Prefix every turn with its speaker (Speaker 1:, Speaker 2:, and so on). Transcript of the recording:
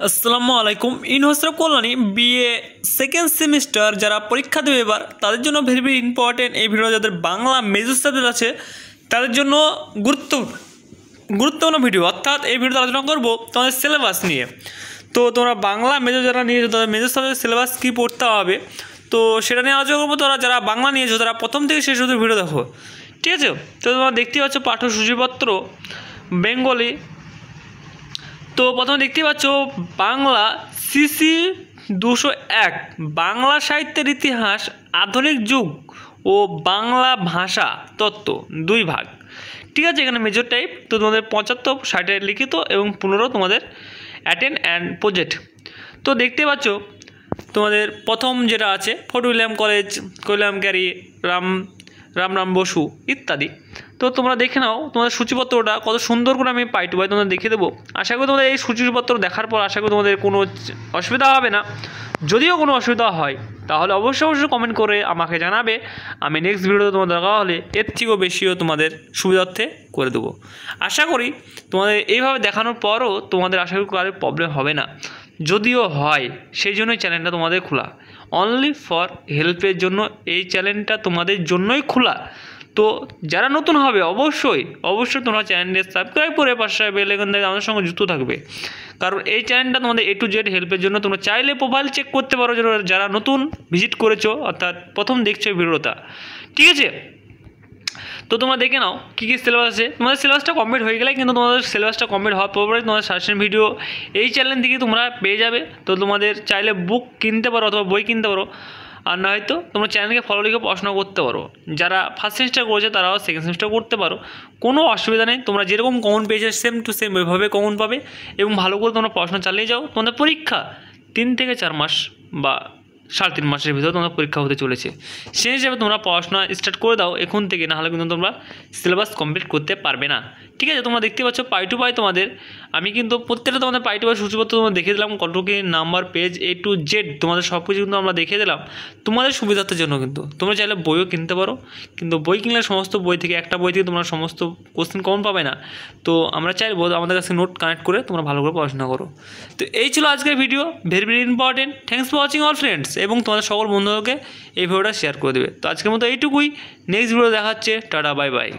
Speaker 1: আসসালামু আলাইকুম। University of Kalyani BA second semester যারা পরীক্ষা দেবে এবার তাদের জন্য ভেরি ভেরি ইম্পর্টেন্ট এই ভিডিও। যাদের বাংলা মেজর সাবজেক্ট আছে তাদের জন্য গুরুত্বপূর্ণ ভিডিও, অর্থাৎ এই ভিডিওতে আলোচনা করবো তোমাদের সিলেবাস নিয়ে। তো তোমরা বাংলা মেজর যারা নিয়েছো তাদের মেজর সাবজেক্ট সিলেবাস কী পড়তে হবে তো সেটা নিয়ে আলোচনা করবো। তোমরা যারা বাংলা নিয়েছো তারা প্রথম থেকে শেষ অবধি ভিডিও দেখো, ঠিক আছে? তো তোমরা দেখতেই পাচ্ছ পাঠ্যসূচিপত্র বেঙ্গলি। তো প্রথমে দেখতে পাচ্ছ বাংলা সিসি 201 বাংলা সাহিত্যের ইতিহাস, আধুনিক যুগ ও বাংলা ভাষা তত্ত্ব, 2 ভাগ, ঠিক আছে? এখানে মেজর টাইপ। তো তোমাদের 75, 60 লিখিত এবং 15 তোমাদের অ্যাটেন্ড অ্যান্ড প্রজেক্ট। তো দেখতে পাচ্ছ তোমাদের প্রথম যেটা আছে Fort William College, William Carey, Ramram Basu ইত্যাদি। তো তোমরা দেখে নাও তোমাদের সূচিপত্রটা কত সুন্দর করে আমি পাই টু পাই তোমাদের দেখিয়ে দেবো। আশা করি তোমাদের এই সূচিপত্র দেখার পর আশা করি তোমাদের কোনো অসুবিধা হবে না। যদিও কোনো অসুবিধা হয় তাহলে অবশ্যই কমেন্ট করে আমাকে জানাবে। আমি নেক্সট ভিডিওতে তোমাদের দেখা হলে এর থেকেও বেশিও তোমাদের সুবিধার্থে করে দেবো। আশা করি তোমাদের এইভাবে দেখানোর পরও তোমাদের আশা করি কারোর প্রবলেম হবে না। যদিও হয় সেই জন্যই চ্যানেলটা তোমাদের খোলা, অনলি ফর হেল্পের জন্য এই চ্যানেলটা তোমাদের জন্যই খোলা। তো যারা নতুন হবে অবশ্যই তোমরা চ্যানেলটি সাবস্ক্রাইব করে পাশে বেল আইকন দিয়ে আমাদের সঙ্গে যুক্ত থাকবে, কারণ এই চ্যানেলটা তোমাদের A to Z হেল্পের জন্য। তোমরা চাইলে প্রোফাইল চেক করতে পারো যারা নতুন ভিজিট করেছো, অর্থাৎ প্রথম দেখছো এই ভিডিওটা, ঠিক আছে? তো তোমরা দেখে নাও কী কী সিলেবাস আছে। তোমাদের সিলেবাসটা কমপ্লিট হয়ে গেলে কিন্তু তোমাদের সিলেবাসটা কমপ্লিট হওয়ার পরে তোমাদের সাজেশন ভিডিও এই চ্যানেল থেকে তোমরা পেয়ে যাবে। তো তোমাদের চাইলে বুক কিনতে পারো অথবা বই কিনতে পারো, আর না হয়তো তোমরা চ্যানেলকে ফলো লিখে পড়াশোনা করতে পারো। যারা ফার্স্ট সেমিস্টার করেছে তারাও সেকেন্ড সেমিস্টার করতে পারো, কোনো অসুবিধা নেই। তোমরা যেরকম কমন পেয়েছে সেম টু সেম ওইভাবে কমন পাবে এবং ভালো করে তোমরা পড়াশোনা চালিয়ে যাও। তোমাদের পরীক্ষা 3 থেকে 4 মাস বা 3.5 মাসের ভিতরে তোমার পরীক্ষা হতে চলেছে। সেই হিসাবে তোমরা পড়াশোনা স্টার্ট করে দাও এখন থেকে, না হলে কিন্তু তোমরা সিলেবাস কমপ্লিট করতে পারবে না, ঠিক আছে? তোমরা দেখতে পাচ্ছ পাই টু পাই তোমাদের আমি কিন্তু প্রত্যেকটা তোমাদের পাই টু পাই সূচিপত্র তোমাদের দেখিয়ে দিলাম, কত কি number, page A to Z তোমাদের সব কিছু কিন্তু আমরা দেখিয়ে দিলাম তোমাদের সুবিধার্থের জন্য। কিন্তু তোমরা চাইলে বইও কিনতে পারো, কিন্তু বই কিনলে সমস্ত বই থেকে একটা বই থেকে তোমরা সমস্ত কোশ্চেন কমন পাবে না। তো আমরা চাইবো আমাদের কাছে নোট কানেক্ট করে তোমরা ভালো করে পড়াশোনা করো। তো এই ছিল আজকের video, very very important. Thanks for watching all friends, এবং তোমাদের সকল বন্ধুদেরকে এই ভিডিওটা শেয়ার করে দেবে। তো আজকের মতো এইটুকুই, নেক্সট ভিডিও দেখা হচ্ছে, টাটা বাই বাই।